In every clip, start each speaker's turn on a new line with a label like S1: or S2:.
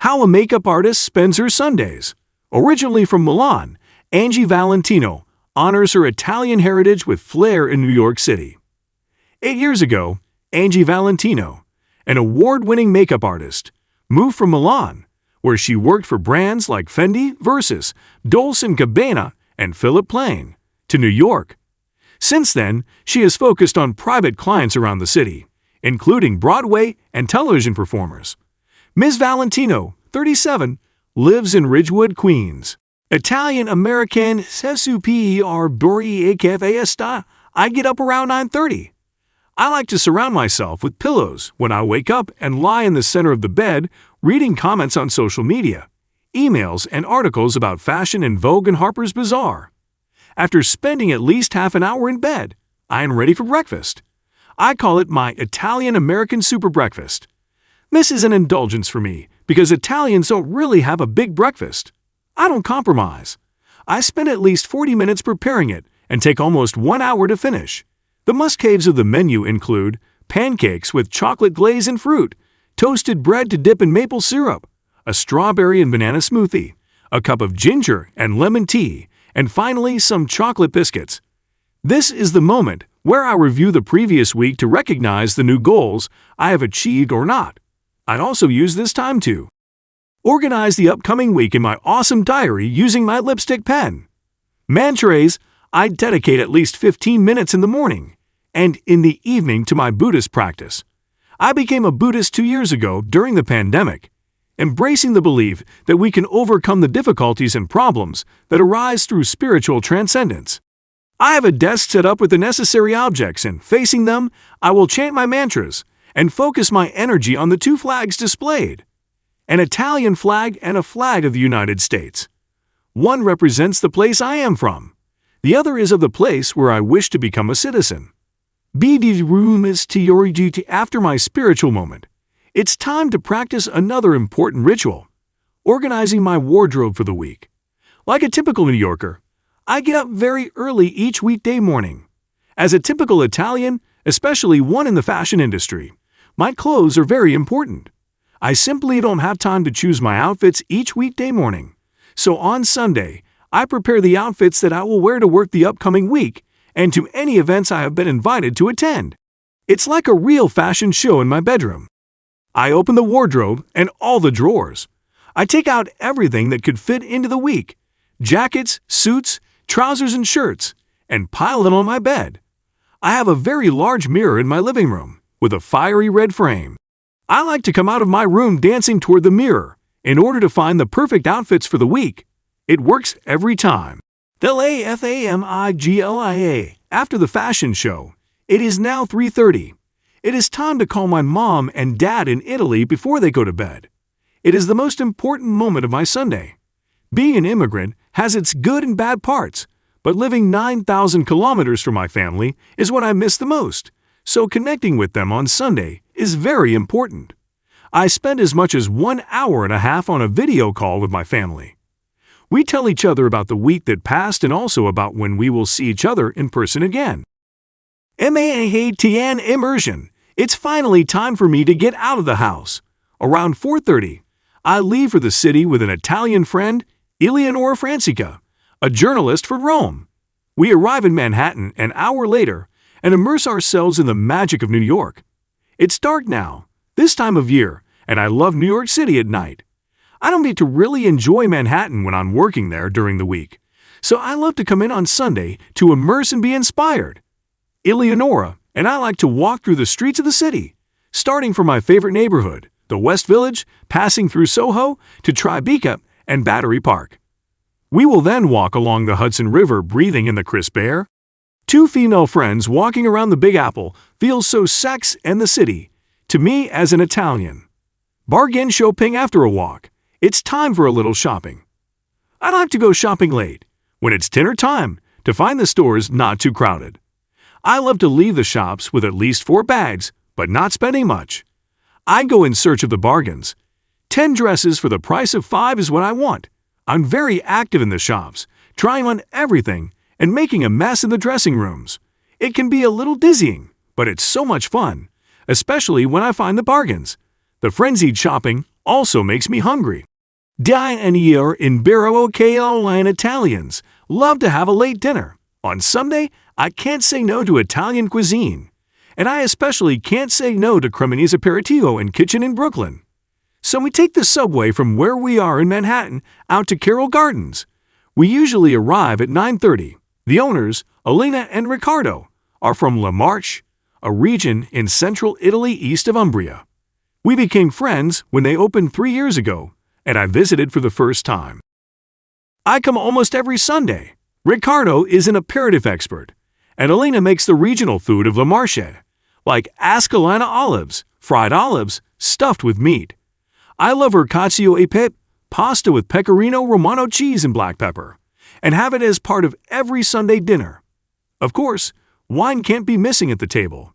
S1: How a Makeup Artist Spends Her Sundays. Originally from Milan, Angie Valentino honors her Italian heritage with flair in New York City. 8 years ago, Angie Valentino, an award-winning makeup artist, moved from Milan, where she worked for brands like Fendi, Versace, Dolce and Gabbana, and Philipp, Plein, to New York. Since then, she has focused on private clients around the city, including Broadway and television performers. Ms. Valentino, 37, lives in Ridgewood, Queens. Italian-American SUPER. I get up around 9:30. I like to surround myself with pillows when I wake up and lie in the center of the bed reading comments on social media, emails, and articles about fashion in Vogue and Harper's Bazaar. After spending at least half an hour in bed, I am ready for breakfast. I call it my Italian-American super breakfast. This is an indulgence for me because Italians don't really have a big breakfast. I don't compromise. I spend at least 40 minutes preparing it and take almost 1 hour to finish. The must-haves of the menu include pancakes with chocolate glaze and fruit, toasted bread to dip in maple syrup, a strawberry and banana smoothie, a cup of ginger and lemon tea, and finally some chocolate biscuits. This is the moment where I review the previous week to recognize the new goals I have achieved or not. I'd also use this time to organize the upcoming week in my awesome diary using my lipstick pen. Mantras, I dedicate at least 15 minutes in the morning and in the evening to my Buddhist practice. I became a Buddhist 2 years ago during the pandemic, embracing the belief that we can overcome the difficulties and problems that arise through spiritual transcendence. I have a desk set up with the necessary objects, and facing them, I will chant my mantras and focus my energy on the 2 flags displayed, an Italian flag and a flag of the United States. One represents the place I am from. The other is of the place where I wish to become a citizen. BD room is to your duty after my spiritual moment. It's time to practice another important ritual, organizing my wardrobe for the week. Like a typical New Yorker, I get up very early each weekday morning. As a typical Italian, especially one in the fashion industry, my clothes are very important. I simply don't have time to choose my outfits each weekday morning. So on Sunday, I prepare the outfits that I will wear to work the upcoming week and to any events I have been invited to attend. It's like a real fashion show in my bedroom. I open the wardrobe and all the drawers. I take out everything that could fit into the week, jackets, suits, trousers, and shirts, and pile them on my bed. I have a very large mirror in my living room with a fiery red frame. I like to come out of my room dancing toward the mirror in order to find the perfect outfits for the week. It works every time. LAFAMIGLIA. After the fashion show, it is now 3:30. It is time to call my mom and dad in Italy before they go to bed. It is the most important moment of my Sunday. Being an immigrant has its good and bad parts, but living 9,000 kilometers from my family is what I miss the most, so connecting with them on Sunday is very important. I spend as much as 1 hour and a half on a video call with my family. We tell each other about the week that passed and also about when we will see each other in person again. MAATN immersion. It's finally time for me to get out of the house. Around 4:30, I leave for the city with an Italian friend, Eleonora Francica, a journalist for Rome. We arrive in Manhattan an hour later and immerse ourselves in the magic of New York. It's dark now, this time of year, and I love New York City at night. I don't get to really enjoy Manhattan when I'm working there during the week, so I love to come in on Sunday to immerse and be inspired. Eleonora and I like to walk through the streets of the city, starting from my favorite neighborhood, the West Village, passing through Soho to Tribeca and Battery Park. We will then walk along the Hudson River breathing in the crisp air. 2 female friends walking around the Big Apple feels so sex and the city, to me as an Italian. Bargain shopping after a walk. It's time for a little shopping. I like to go shopping late, when it's dinner time, to find the stores not too crowded. I love to leave the shops with at least 4 bags, but not spending much. I go in search of the bargains. 10 dresses for the price of 5 is what I want. I'm very active in the shops, trying on everything and making a mess in the dressing rooms. It can be a little dizzying, but it's so much fun, especially when I find the bargains. The frenzied shopping also makes me hungry. Dianier in Bero Caroline Italians love to have a late dinner. On Sunday, I can't say no to Italian cuisine. And I especially can't say no to Cremonese Aperitivo and Kitchen in Brooklyn. So we take the subway from where we are in Manhattan out to Carroll Gardens. We usually arrive at 9:30. The owners, Elena and Riccardo, are from La Marche, a region in central Italy east of Umbria. We became friends when they opened 3 years ago, and I visited for the first time. I come almost every Sunday. Riccardo is an aperitif expert, and Elena makes the regional food of La Marche, like Ascalana olives, fried olives, stuffed with meat. I love her cacio e pepe, pasta with pecorino romano cheese and black pepper, and have it as part of every Sunday dinner. Of course, wine can't be missing at the table.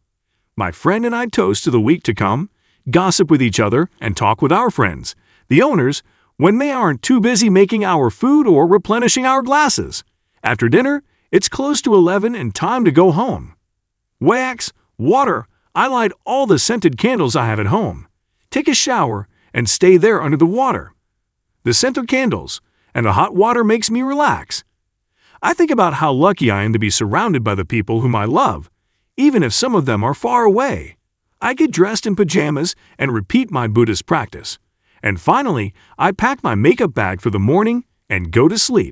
S1: My friend and I toast to the week to come, gossip with each other, and talk with our friends, the owners, when they aren't too busy making our food or replenishing our glasses. After dinner, it's close to 11 and time to go home. Wax, water, I light all the scented candles I have at home, take a shower, and stay there under the water. The scent of candles and the hot water makes me relax. I think about how lucky I am to be surrounded by the people whom I love, even if some of them are far away. I get dressed in pajamas and repeat my Buddhist practice. And finally, I pack my makeup bag for the morning and go to sleep.